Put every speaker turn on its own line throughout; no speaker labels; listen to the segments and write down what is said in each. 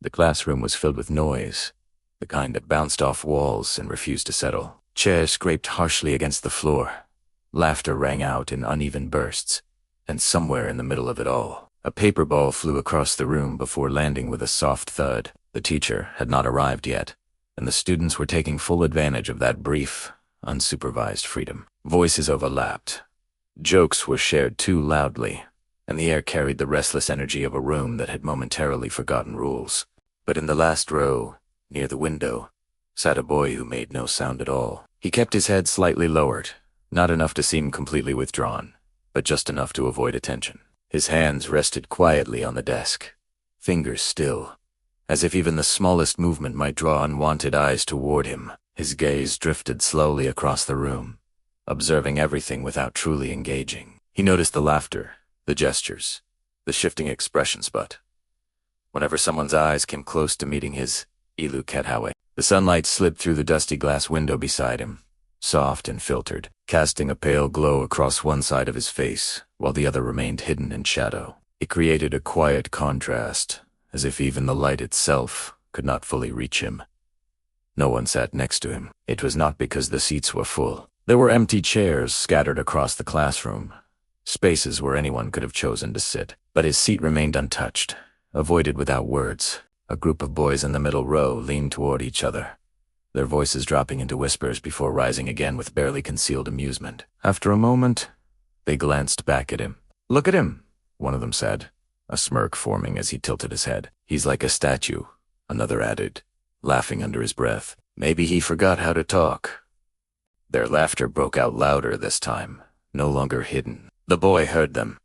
The classroom was filled with noise, the kind that bounced off walls and refused to settle. Chairs scraped harshly against the floor. Laughter rang out in uneven bursts, and somewhere in the middle of it all, a paper ball flew across the room before landing with a soft thud. The teacher had not arrived yet, and the students were taking full advantage of that brief, unsupervised freedom. Voices overlapped. Jokes were shared too loudly, and the air carried the restless energy of a room that had momentarily forgotten rules. But in the last row, near the window, sat a boy who made no sound at all. He kept his head slightly lowered, not enough to seem completely withdrawn, but just enough to avoid attention. His hands rested quietly on the desk, fingers still, as if even the smallest movement might draw unwanted eyes toward him. His gaze drifted slowly across the room, observing everything without truly engaging. He noticed the laughter, the gestures, the shifting expressions, but whenever someone's eyes came close to meeting his, Ilu Kethawe, the sunlight slid through the dusty glass window beside him, soft and filtered, casting a pale glow across one side of his face, while the other remained hidden in shadow. It created a quiet contrast, as if even the light itself could not fully reach him. No one sat next to him. It was not because the seats were full. There were empty chairs scattered across the classroom, spaces where anyone could have chosen to sit. But his seat remained untouched, avoided without words. A group of boys in the middle row leaned toward each other, their voices dropping into whispers before rising again with barely concealed amusement. After a moment, they glanced back at him. "Look at him," one of them said, a smirk forming as he tilted his head. "He's like a statue," another added, laughing under his breath. "Maybe he forgot how to talk." Their laughter broke out louder this time, no longer hidden. The boy heard them.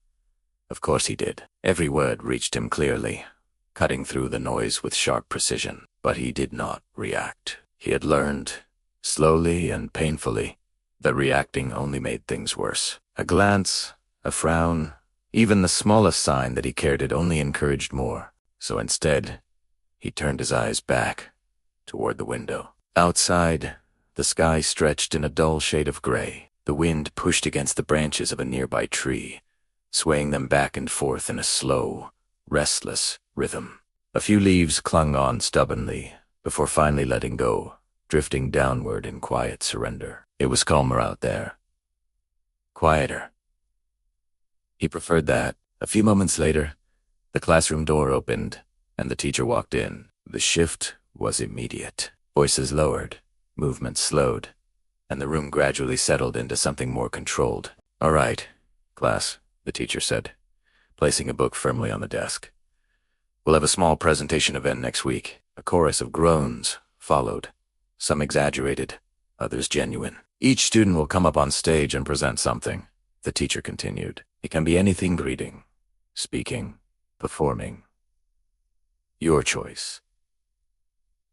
Of course he did. Every word reached him clearly, cutting through the noise with sharp precision. But he did not react. He had learned, slowly and painfully, that reacting only made things worse. A glance, a frown, even the smallest sign that he cared it only encouraged more. So instead, he turned his eyes back, toward the window. Outside, the sky stretched in a dull shade of gray. The wind pushed against the branches of a nearby tree, swaying them back and forth in a slow, restless rhythm. A few leaves clung on stubbornly, before finally letting go, drifting downward in quiet surrender. It was calmer out there. Quieter. He preferred that. A few moments later, the classroom door opened, and the teacher walked in. The shift was immediate. Voices lowered, movement slowed, and the room gradually settled into something more controlled. "All right, class," the teacher said, placing a book firmly on the desk. "We'll have a small presentation event next week." A chorus of groans followed, some exaggerated, others genuine. "Each student will come up on stage and present something," the teacher continued. "It can be anything: reading, speaking, performing. Your choice."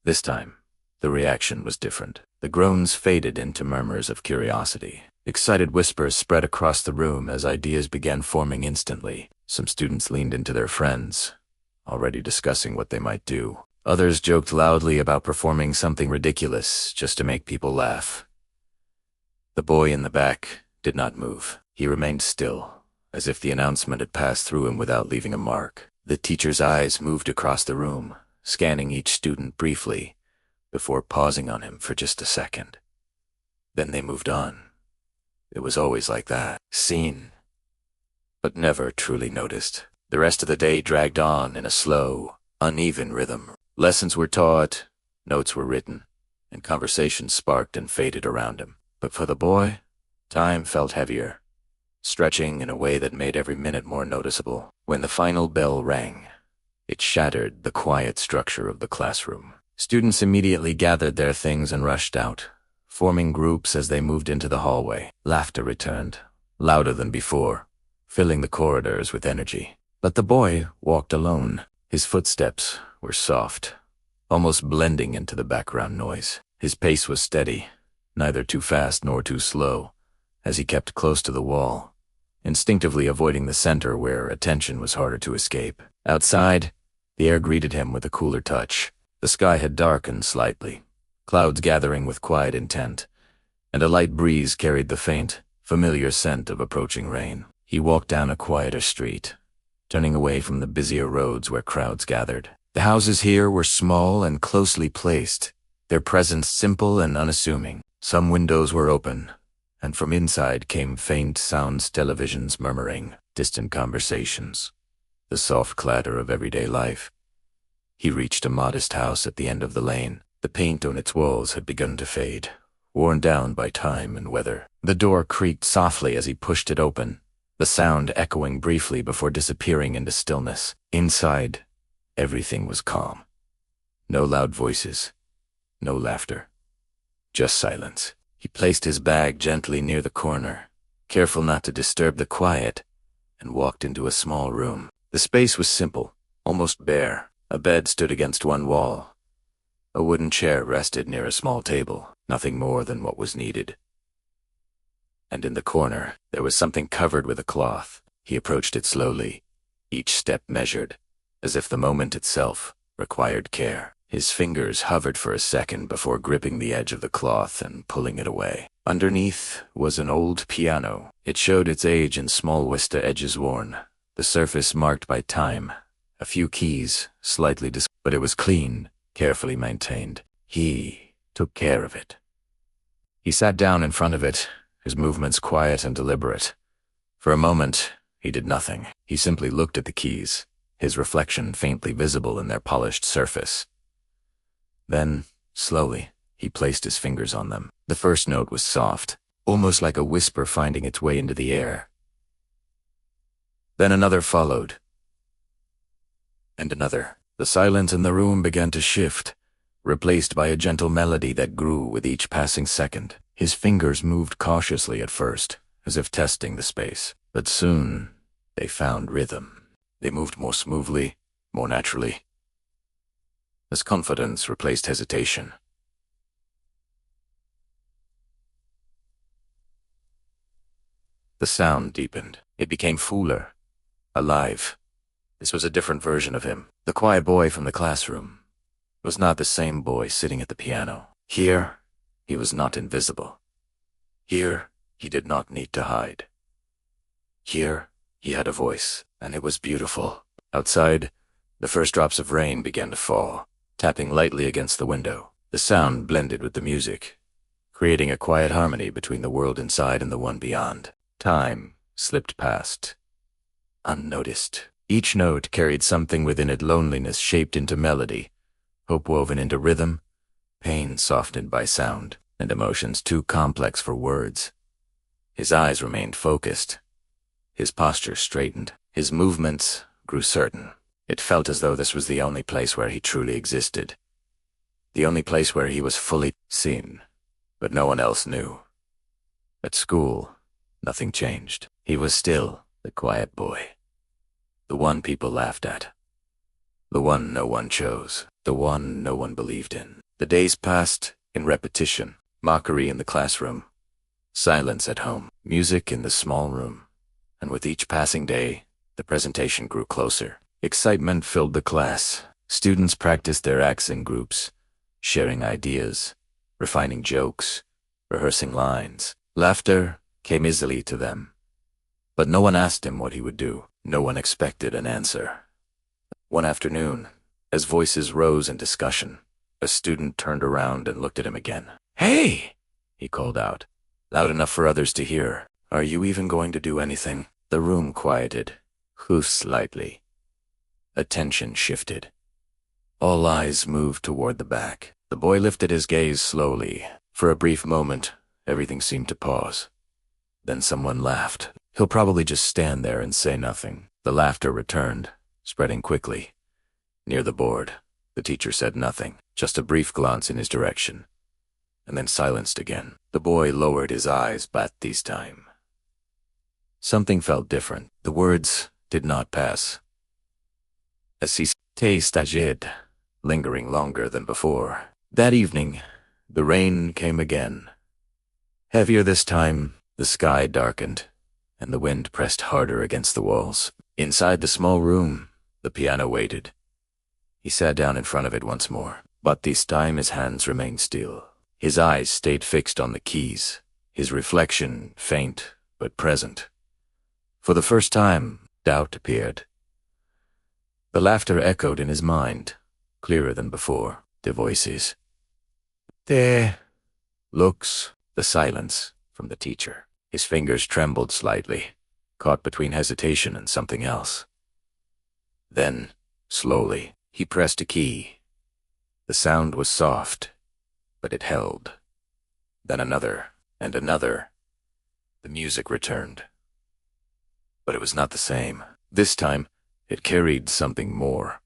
This time, the reaction was different. The groans faded into murmurs of curiosity. Excited whispers spread across the room as ideas began forming instantly. Some students leaned into their friends, already discussing what they might do. Others joked loudly about performing something ridiculous just to make people laugh. The boy in the back did not move. He remained still, as if the announcement had passed through him without leaving a mark. The teacher's eyes moved across the room, scanning each student briefly, before pausing on him for just a second. Then they moved on. It was always like that, seen, but never truly noticed. The rest of the day dragged on in a slow, uneven rhythm. Lessons were taught, notes were written, and conversations sparked and faded around him. But for the boy, time felt heavier, stretching in a way that made every minute more noticeable. When the final bell rang, it shattered the quiet structure of the classroom. Students immediately gathered their things and rushed out, forming groups as they moved into the hallway. Laughter returned, louder than before, filling the corridors with energy. But the boy walked alone. His footsteps were soft, almost blending into the background noise. His pace was steady, neither too fast nor too slow, as he kept close to the wall, instinctively avoiding the center where attention was harder to escape. Outside, the air greeted him with a cooler touch. The sky had darkened slightly, clouds gathering with quiet intent, and a light breeze carried the faint, familiar scent of approaching rain. He walked down a quieter street, turning away from the busier roads where crowds gathered. The houses here were small and closely placed, their presence simple and unassuming. Some windows were open, and from inside came faint sounds, televisions murmuring, distant conversations, the soft clatter of everyday life. He reached a modest house at the end of the lane. The paint on its walls had begun to fade, worn down by time and weather. The door creaked softly as he pushed it open, the sound echoing briefly before disappearing into stillness. Inside, everything was calm. No loud voices, no laughter, just silence. He placed his bag gently near the corner, careful not to disturb the quiet, and walked into a small room. The space was simple, almost bare. A bed stood against one wall. A wooden chair rested near a small table, nothing more than what was needed. And in the corner, there was something covered with a cloth. He approached it slowly, each step measured, as if the moment itself required care. His fingers hovered for a second before gripping the edge of the cloth and pulling it away. Underneath was an old piano. It showed its age in small vista edges worn, the surface marked by time. A few keys, slightly but it was clean, carefully maintained. He took care of it. He sat down in front of it, his movements quiet and deliberate. For a moment, he did nothing. He simply looked at the keys, his reflection faintly visible in their polished surface. Then, slowly, he placed his fingers on them. The first note was soft, almost like a whisper finding its way into the air. Then another followed, and another. The silence in the room began to shift, replaced by a gentle melody that grew with each passing second. His fingers moved cautiously at first, as if testing the space, but soon they found rhythm. They moved more smoothly, more naturally, as confidence replaced hesitation. The sound deepened. It became fuller, alive. This was a different version of him. The quiet boy from the classroom was not the same boy sitting at the piano. Here, he was not invisible. Here, he did not need to hide. Here, he had a voice, and it was beautiful. Outside, the first drops of rain began to fall, tapping lightly against the window. The sound blended with the music, creating a quiet harmony between the world inside and the one beyond. Time slipped past, unnoticed. Each note carried something within it, loneliness shaped into melody, hope woven into rhythm, pain softened by sound, and emotions too complex for words. His eyes remained focused, his posture straightened, his movements grew certain. It felt as though this was the only place where he truly existed, the only place where he was fully seen, but no one else knew. At school, nothing changed. He was still the quiet boy. The one people laughed at. The one no one chose. The one no one believed in. The days passed in repetition. Mockery in the classroom. Silence at home. Music in the small room. And with each passing day, the presentation grew closer. Excitement filled the class. Students practiced their acts in groups, sharing ideas, refining jokes, rehearsing lines. Laughter came easily to them. But no one asked him what he would do. No one expected an answer. One afternoon, as voices rose in discussion, a student turned around and looked at him again. "Hey!" he called out, loud enough for others to hear. "Are you even going to do anything?" The room quieted, hoofs slightly. Attention shifted. All eyes moved toward the back. The boy lifted his gaze slowly. For a brief moment, everything seemed to pause. Then someone laughed. He'll probably just stand there and say nothing. The laughter returned, spreading quickly. Near the board, the teacher said nothing, just a brief glance in his direction, and then silenced again. The boy lowered his eyes, but this time something felt different. The words did not pass. Assiste stagiaire, lingering longer than before. That evening, the rain came again. Heavier this time, the sky darkened, and the wind pressed harder against the walls. Inside the small room, the piano waited. He sat down in front of it once more, but this time his hands remained still. His eyes stayed fixed on the keys, his reflection faint but present. For the first time, doubt appeared. The laughter echoed in his mind, clearer than before. The voices. There. Looks. The silence from the teacher. His fingers trembled slightly, caught between hesitation and something else. Then, slowly, he pressed a key. The sound was soft, but it held. Then another, and another. The music returned. But it was not the same. This time, it carried something more.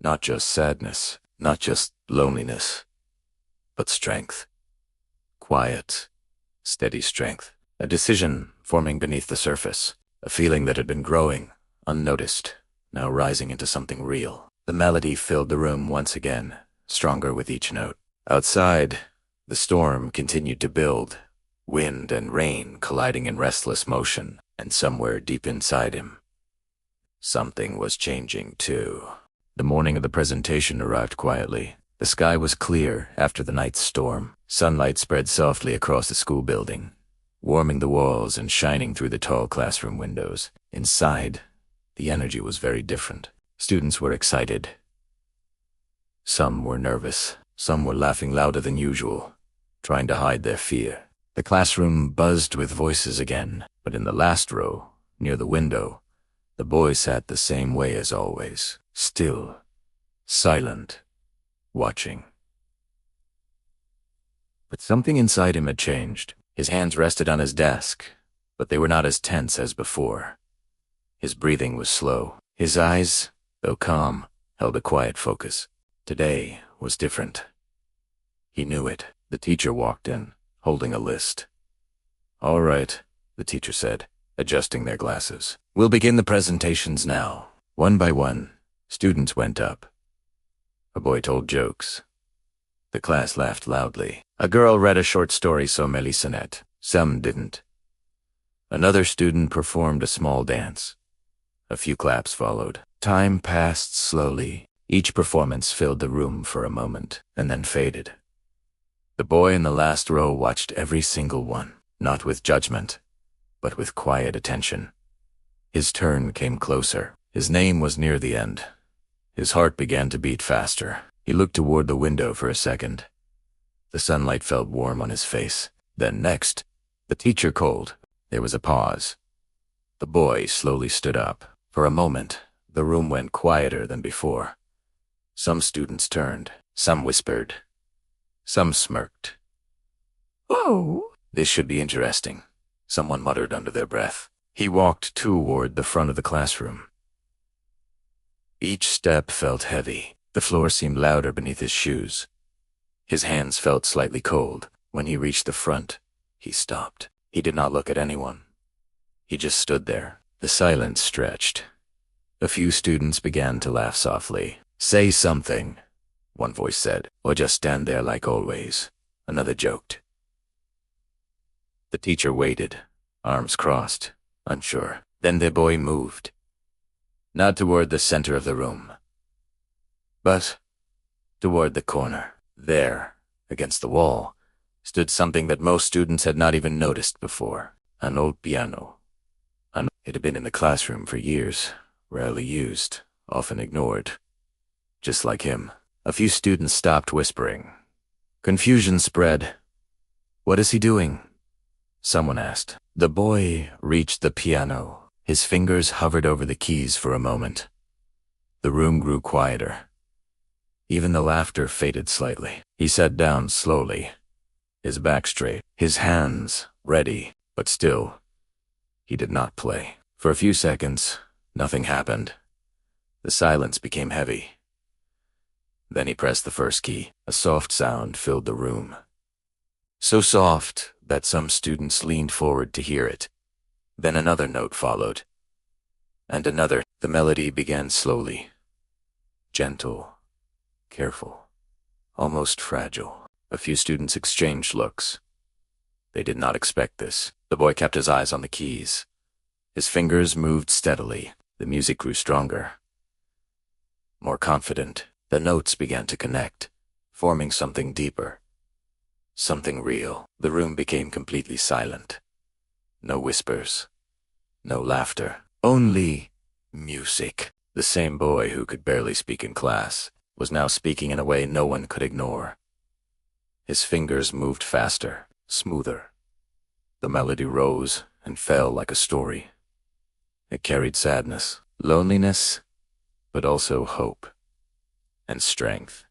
Not just sadness, not just loneliness, but strength. Quiet, steady strength. A decision forming beneath the surface. A feeling that had been growing, unnoticed, now rising into something real. The melody filled the room once again, stronger with each note. Outside, the storm continued to build, wind and rain colliding in restless motion, and somewhere deep inside him, something was changing too. The morning of the presentation arrived quietly. The sky was clear after the night's storm. Sunlight spread softly across the school building, warming the walls and shining through the tall classroom windows. Inside, the energy was very different. Students were excited. Some were nervous. Some were laughing louder than usual, trying to hide their fear. The classroom buzzed with voices again, but in the last row, near the window, the boy sat the same way as always, still, silent, watching. But something inside him had changed. His hands rested on his desk, but they were not as tense as before. His breathing was slow. His eyes, though calm, held a quiet focus. Today was different. He knew it. The teacher walked in, holding a list. "All right," the teacher said, adjusting their glasses. "We'll begin the presentations now." One by one, students went up. A boy told jokes. The class laughed loudly. A girl read a short story so Melissanet. Some didn't. Another student performed a small dance. A few claps followed. Time passed slowly. Each performance filled the room for a moment, and then faded. The boy in the last row watched every single one, not with judgment, but with quiet attention. His turn came closer. His name was near the end. His heart began to beat faster. He looked toward the window for a second. The sunlight felt warm on his face. Then next, the teacher called. There was a pause. The boy slowly stood up. For a moment, the room went quieter than before. Some students turned. Some whispered. Some smirked. "Oh, this should be interesting," someone muttered under their breath. He walked toward the front of the classroom. Each step felt heavy. The floor seemed louder beneath his shoes. His hands felt slightly cold. When he reached the front, he stopped. He did not look at anyone. He just stood there. The silence stretched. A few students began to laugh softly. "Say something," one voice said, "or just stand there like always," another joked. The teacher waited, arms crossed, unsure. Then the boy moved. Not toward the center of the room, but toward the corner. There, against the wall, stood something that most students had not even noticed before. An old piano. It had been in the classroom for years, rarely used, often ignored. Just like him, a few students stopped whispering. Confusion spread. "What is he doing?" someone asked. The boy reached the piano. His fingers hovered over the keys for a moment. The room grew quieter. Even the laughter faded slightly. He sat down slowly, his back straight, his hands ready, but still, he did not play. For a few seconds, nothing happened. The silence became heavy. Then he pressed the first key. A soft sound filled the room. So soft that some students leaned forward to hear it. Then another note followed. And another. The melody began slowly. Gentle, careful, almost fragile. A few students exchanged looks. They did not expect this. The boy kept his eyes on the keys. His fingers moved steadily. The music grew stronger. More confident, the notes began to connect, forming something deeper. Something real. The room became completely silent. No whispers. No laughter. Only music. The same boy who could barely speak in class was now speaking in a way no one could ignore. His fingers moved faster, smoother. The melody rose and fell like a story. It carried sadness, loneliness, but also hope and strength.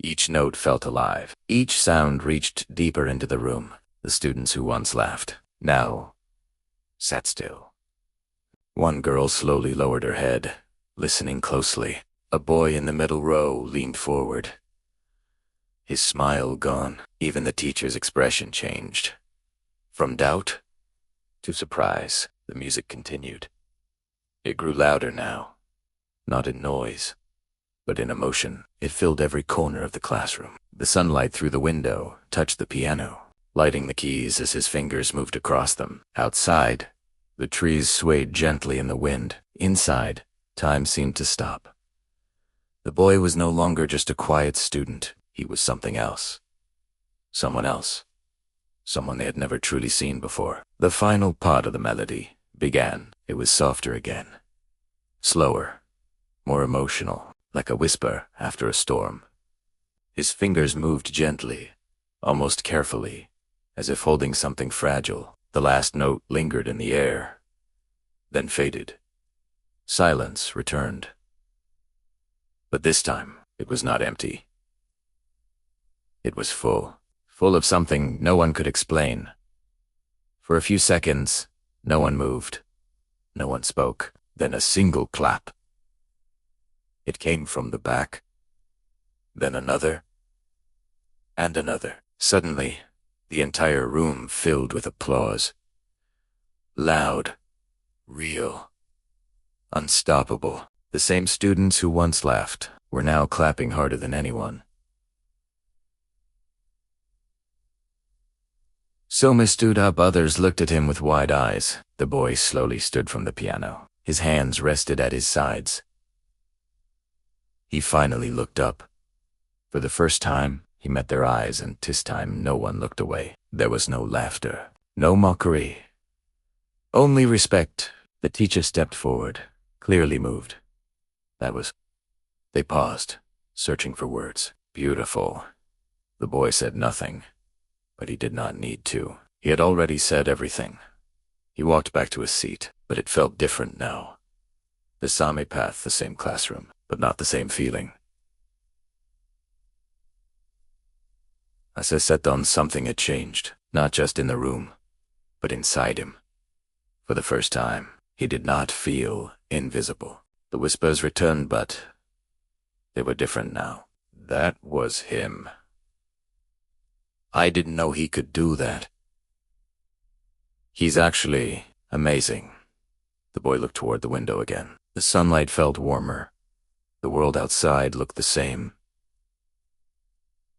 Each note felt alive. Each sound reached deeper into the room. The students who once laughed now sat still. One girl slowly lowered her head, listening closely. A boy in the middle row leaned forward. His smile gone. Even the teacher's expression changed. From doubt to surprise, the music continued. It grew louder now, not in noise, but in emotion. It filled every corner of the classroom. The sunlight through the window touched the piano, lighting the keys as his fingers moved across them. Outside, the trees swayed gently in the wind. Inside, time seemed to stop. The boy was no longer just a quiet student. He was something else. Someone else. Someone they had never truly seen before. The final part of the melody began. It was softer again. Slower. More emotional. Like a whisper after a storm. His fingers moved gently, almost carefully, as if holding something fragile. The last note lingered in the air, then faded. Silence returned. But this time, it was not empty. It was full of something no one could explain. For a few seconds, no one moved. No one spoke. Then a single clap. It came from the back. Then another. And another. Suddenly, the entire room filled with applause. Loud. Real. Unstoppable. The same students who once laughed were now clapping harder than anyone. Soma stood up. Others looked at him with wide eyes. The boy slowly stood from the piano. His hands rested at his sides. He finally looked up. For the first time, he met their eyes, and this time no one looked away. There was no laughter, no mockery. Only respect. The teacher stepped forward, clearly moved. That was... They paused, searching for words. Beautiful. The boy said nothing, but he did not need to. He had already said everything. He walked back to his seat, but it felt different now. The same path, the same classroom, but not the same feeling. As I sat down, something had changed, not just in the room, but inside him. For the first time, he did not feel invisible. The whispers returned, but they were different now. That was him. I didn't know he could do that. He's actually amazing. The boy looked toward the window again. The sunlight felt warmer. The world outside looked the same.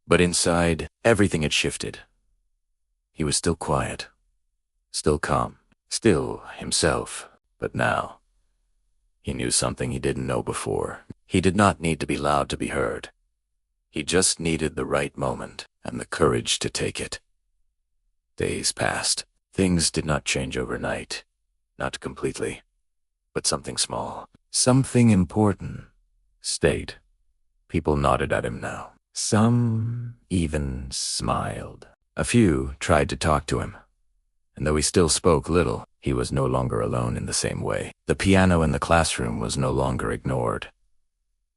But inside, everything had shifted. He was still quiet, still calm, still himself. But now, he knew something he didn't know before. He did not need to be loud to be heard. He just needed the right moment and the courage to take it. Days passed. Things did not change overnight. Not completely. But something small, something important, stayed. People nodded at him now. Some even smiled. A few tried to talk to him. And though he still spoke little, he was no longer alone in the same way. The piano in the classroom was no longer ignored.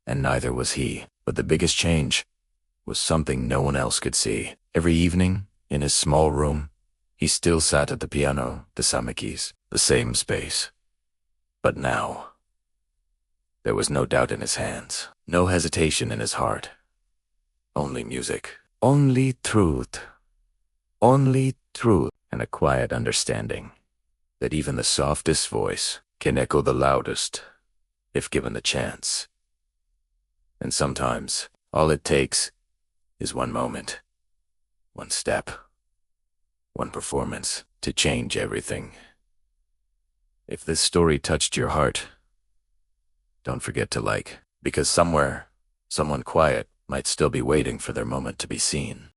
And neither was he. But the biggest change was something no one else could see. Every evening, in his small room, he still sat at the piano, the same keys, the same space. But now, there was no doubt in his hands, no hesitation in his heart. Only music, only truth, and a quiet understanding that even the softest voice can echo the loudest if given the chance. And sometimes, all it takes is one moment, one step, one performance to change everything. If this story touched your heart, don't forget to like, because somewhere, someone quiet might still be waiting for their moment to be seen.